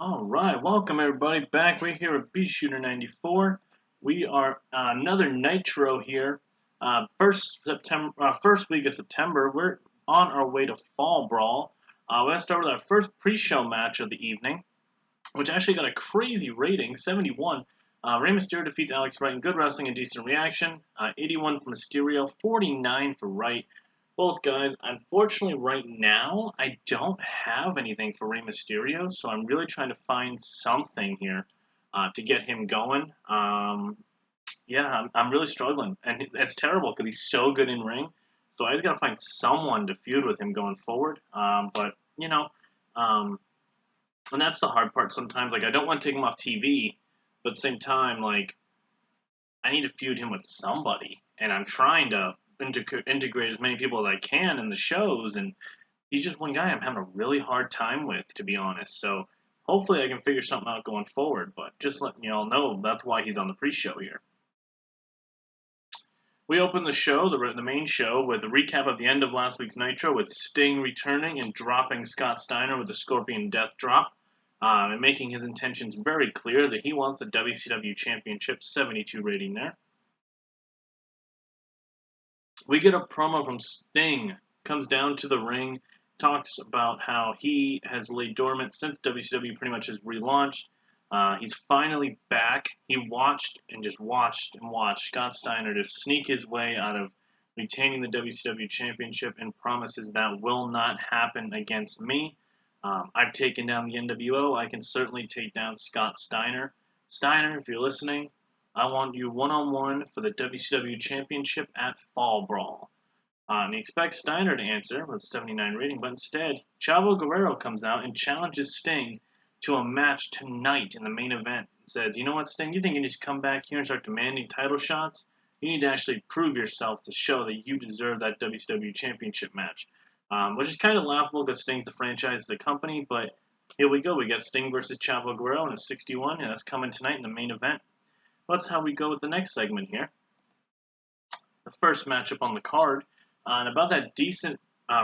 All right, welcome everybody back. We're here at Shooter 94. We are another Nitro here. First week of September. We're on our way to Fall Brawl. We're gonna start with our first pre-show match of the evening, which actually got a crazy rating, 71. Rey Mysterio defeats Alex Wright in good wrestling and decent reaction. 81 for Mysterio, 49 for Wright. Both guys, unfortunately, right now, I don't have anything for Rey Mysterio, so I'm really trying to find something here to get him going. Yeah, I'm really struggling, and it's terrible because he's so good in ring. So I just got to find someone to feud with him going forward. But um, and that's the hard part sometimes. Like, I don't want to take him off TV, but at the same time, like, I need to feud him with somebody, and I'm trying to integrate as many people as I can in the shows, and he's just one guy I'm having a really hard time with, to be honest. So hopefully I can figure something out going forward, but just letting you all know that's why he's on the pre-show here. We open the show, the main show, with a recap of the end of last week's Nitro, with Sting returning and dropping Scott Steiner with the Scorpion Death Drop, and making his intentions very clear that he wants the WCW Championship, 72 rating there. We get a promo from Sting, comes down to the ring, talks about how he has laid dormant since WCW pretty much has relaunched. He's finally back. He watched and just watched and watched Scott Steiner just sneak his way out of retaining the WCW Championship and promises that will not happen against me. I've taken down the NWO. I can certainly take down Scott Steiner. Steiner, if you're listening, I want you one-on-one for the WCW Championship at Fall Brawl. And he expects Steiner to answer with a 79 rating, but instead, Chavo Guerrero comes out and challenges Sting to a match tonight in the main event. And says, you know what, Sting, you think you need to come back here and start demanding title shots? You need to actually prove yourself to show that you deserve that WCW Championship match. Which is kind of laughable because Sting's the franchise of the company, but here we go. We got Sting versus Chavo Guerrero in a 61, and that's coming tonight in the main event. That's how we go with the next segment here. The first matchup on the card, and about that decent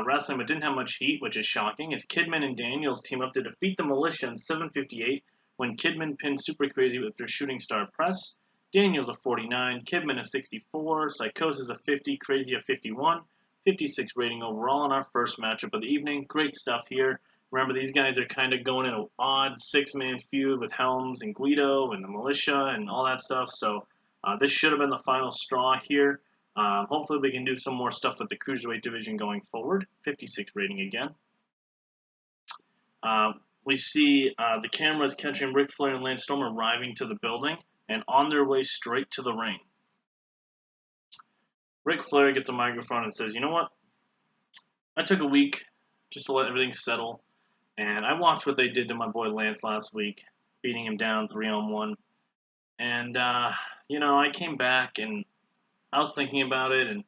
wrestling but didn't have much heat, which is shocking, is Kidman and Daniels team up to defeat the Militia in 7:58 when Kidman pinned Super Crazy with their shooting star press. Daniels a 49, Kidman a 64, Psychosis a 50, Crazy a 51, 56 rating overall in our first matchup of the evening. Great stuff here. Remember, these guys are kind of going in an odd six-man feud with Helms and Guido and the Militia and all that stuff, so this should have been the final straw here. Hopefully we can do some more stuff with the Cruiserweight division going forward. 56 rating again. We see the cameras catching Ric Flair and Lance Storm arriving to the building and on their way straight to the ring. Ric Flair gets a microphone and says, you know what? I took a week just to let everything settle, and I watched what they did to my boy Lance last week, beating him down 3-on-1. And, I came back and I was thinking about it, and,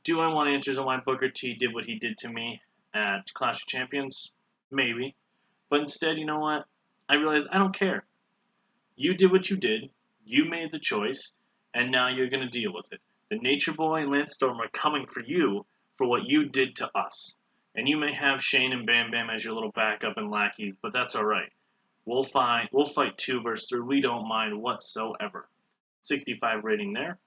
do I want answers on why Booker T did what he did to me at Clash of Champions? Maybe. But instead, you know what? I realized I don't care. You did what you did, you made the choice, and now you're going to deal with it. The Nature Boy and Lance Storm are coming for you for what you did to us. And you may have Shane and Bam Bam as your little backup and lackeys, but that's alright. We'll fight 2 versus 3. We don't mind whatsoever. 65 rating there.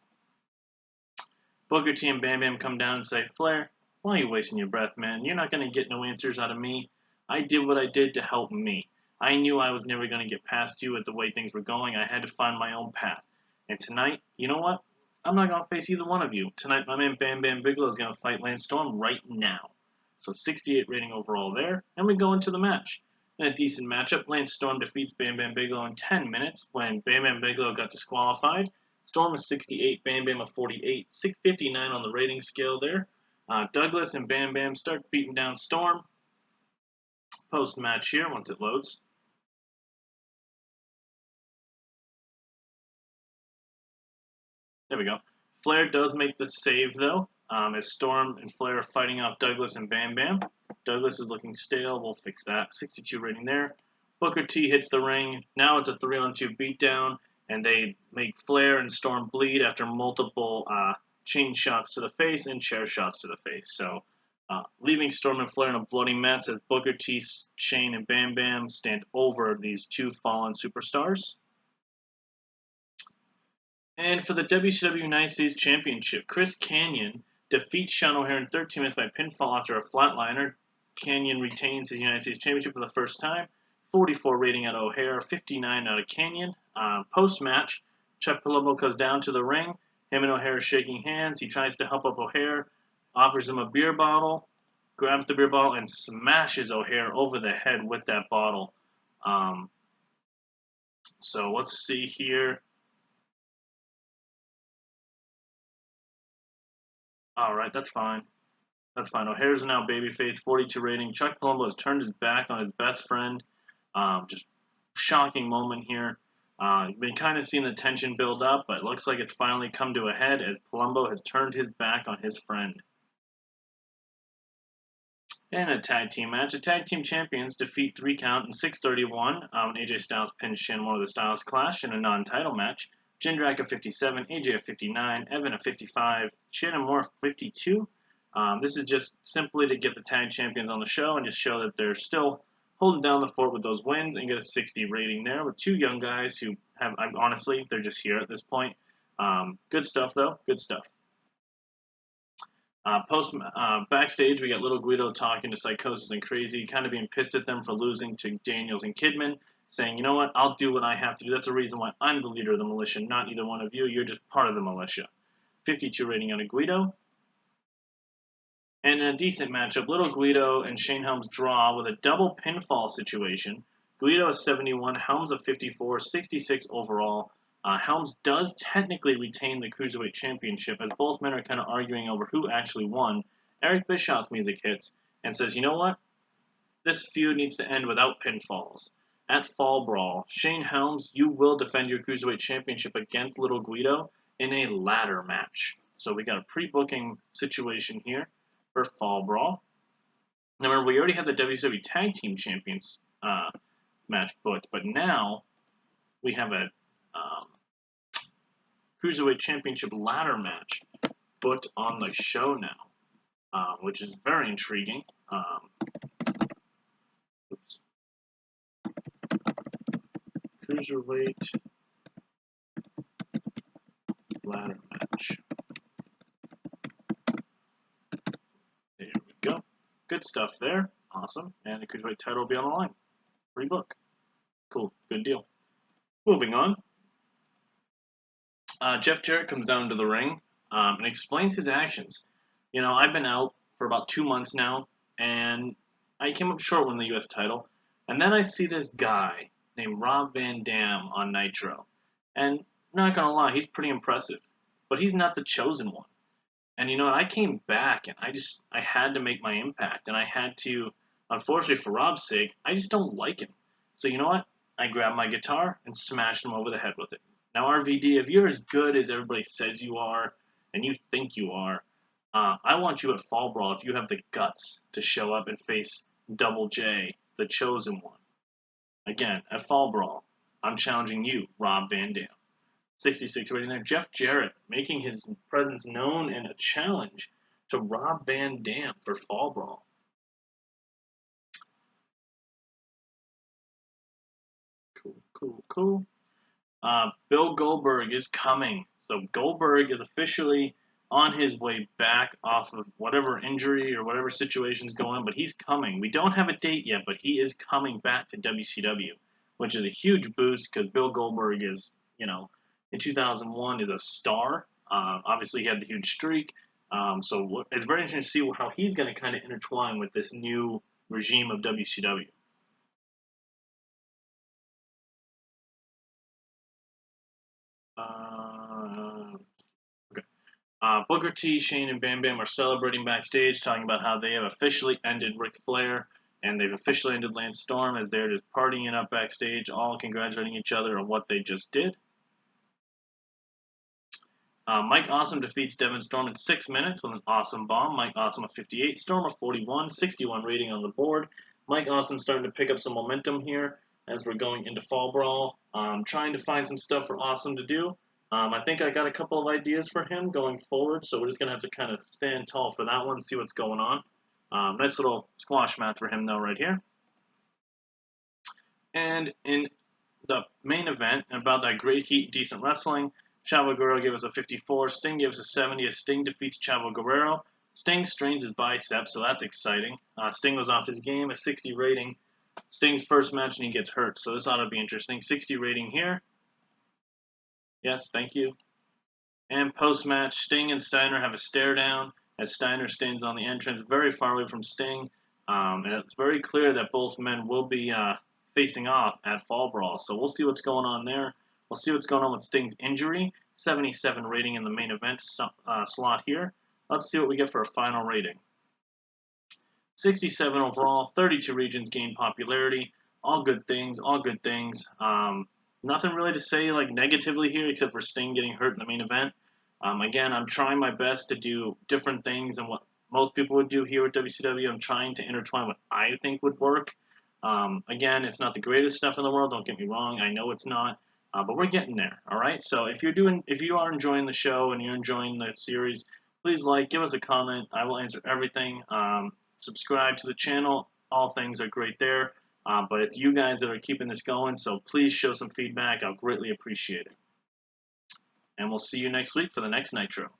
Booker T and Bam Bam come down and say, Flair, why are you wasting your breath, man? You're not going to get no answers out of me. I did what I did to help me. I knew I was never going to get past you with the way things were going. I had to find my own path. And tonight, you know what? I'm not going to face either one of you. Tonight, my man Bam Bam Bigelow is going to fight Lance Storm right now. So 68 rating overall there. And we go into the match. In a decent matchup, Lance Storm defeats Bam Bam Bigelow in 10 minutes when Bam Bam Bigelow got disqualified. Storm is 68, Bam Bam a 48, 659 on the rating scale there. Douglas and Bam Bam start beating down Storm. Post-match here, once it loads. There we go. Flair does make the save, though, as Storm and Flair are fighting off Douglas and Bam Bam. Douglas is looking stale. We'll fix that. 62 rating there. Booker T hits the ring. Now it's a 3-on-2 beatdown, and they make Flair and Storm bleed after multiple chain shots to the face and chair shots to the face. So Leaving Storm and Flair in a bloody mess as Booker T, Shane, and Bam Bam stand over these two fallen superstars. And for the WCW United States Championship, Chris Kanyon defeats Sean Ohaire in 13 minutes by pinfall after a flatliner. Kanyon retains his United States Championship for the first time. 44 rating out of Ohaire, 59 out of Kanyon. Post-match, Chuck Palumbo goes down to the ring. Him and Ohaire are shaking hands. He tries to help up Ohaire, offers him a beer bottle, grabs the beer bottle, and smashes Ohaire over the head with that bottle. So let's see here. All right, that's fine. That's fine. O'Haire's now babyface, 42 rating. Chuck Palumbo has turned his back on his best friend. Just shocking moment here. You've been kind of seeing the tension build up, but it looks like it's finally come to a head as Palumbo has turned his back on his friend. And a tag team match. The tag team champions defeat 3 count in 6:31 when AJ Styles pins Shin one of the Styles Clash in a non-title match. Jindrak at 57, AJ at 59, Evan at 55, Shin and Moore at 52. This is just simply to get the tag champions on the show and just show that they're still holding down the fort with those wins and get a 60 rating there with 2 young guys who have, honestly, they're just here at this point. Good stuff, though. Good stuff. Backstage, we got little Guido talking to Psychosis and Crazy, kind of being pissed at them for losing to Daniels and Kidman, saying, you know what, I'll do what I have to do. That's the reason why I'm the leader of the Militia, not either one of you. You're just part of the Militia. 52 rating on a Guido. And in a decent matchup, little Guido and Shane Helms draw with a double pinfall situation. Guido is 71, Helms of 54, 66 overall. Helms does technically retain the Cruiserweight Championship, as both men are kind of arguing over who actually won. Eric Bischoff's music hits and says, you know what? This feud needs to end without pinfalls. At Fall Brawl, Shane Helms, you will defend your Cruiserweight Championship against Little Guido in a ladder match. So we got a pre-booking situation here for Fall Brawl. Now remember, we already have the WCW Tag Team Champions match booked, but now we have a Cruiserweight Championship ladder match booked on the show now, which is very intriguing. Cruiserweight ladder match. There we go. Good stuff there. Awesome. And the Cruiserweight title will be on the line. Free book. Cool. Good deal. Moving on. Jeff Jarrett comes down to the ring and explains his actions. You know, I've been out for about 2 months now, and I came up short winning the U.S. title. And then I see this guy named Rob Van Dam on Nitro. And not gonna lie, he's pretty impressive. But he's not the chosen one. And you know what? I came back and I had to make my impact. And I had to, unfortunately for Rob's sake, I just don't like him. So you know what? I grabbed my guitar and smashed him over the head with it. Now, RVD, if you're as good as everybody says you are, and you think you are, I want you at Fall Brawl if you have the guts to show up and face Double J, the chosen one. Again, at Fall Brawl, I'm challenging you, Rob Van Dam. 66 rating there. Jeff Jarrett making his presence known in a challenge to Rob Van Dam for Fall Brawl. Cool. Bill Goldberg is coming. So Goldberg is officially on his way back off of whatever injury or whatever situation's going on, but he's coming. We don't have a date yet, but he is coming back to WCW, which is a huge boost because Bill Goldberg is, you know, in 2001 is a star. Obviously, he had the huge streak. So it's very interesting to see how he's going to kind of intertwine with this new regime of WCW. Booker T, Shane, and Bam Bam are celebrating backstage, talking about how they have officially ended Ric Flair and they've officially ended Lance Storm as they're just partying up backstage, all congratulating each other on what they just did. Mike Awesome defeats Devon Storm in 6 minutes with an awesome bomb. Mike Awesome of 58, Storm of 41, 61 rating on the board. Mike Awesome starting to pick up some momentum here as we're going into Fall Brawl. Trying to find some stuff for Awesome to do. I think I got a couple of ideas for him going forward, so we're just going to have to kind of stand tall for that one and see what's going on. Nice little squash match for him, though, right here. And in the main event, about that great heat, decent wrestling, Chavo Guerrero gave us a 54. Sting gives us a 70 as Sting defeats Chavo Guerrero. Sting strains his bicep, so that's exciting. Sting was off his game, a 60 rating. Sting's first match, and he gets hurt, so this ought to be interesting. 60 rating here. Yes, thank you. And post-match, Sting and Steiner have a stare-down as Steiner stands on the entrance very far away from Sting. And it's very clear that both men will be facing off at Fall Brawl. So we'll see what's going on there. We'll see what's going on with Sting's injury. 77 rating in the main event slot here. Let's see what we get for a final rating. 67 overall, 32 regions gained popularity. All good things, all good things. Nothing really to say like negatively here except for Sting getting hurt in the main event. Again, I'm trying my best to do different things than what most people would do here at WCW. I'm trying to intertwine what I think would work. Again, it's not the greatest stuff in the world. Don't get me wrong. I know it's not, but we're getting there. All right. So if you are enjoying the show and you're enjoying the series, please give us a comment. I will answer everything. Subscribe to the channel. All things are great there. But it's you guys that are keeping this going, so please show some feedback. I'll greatly appreciate it. And we'll see you next week for the next Nitro.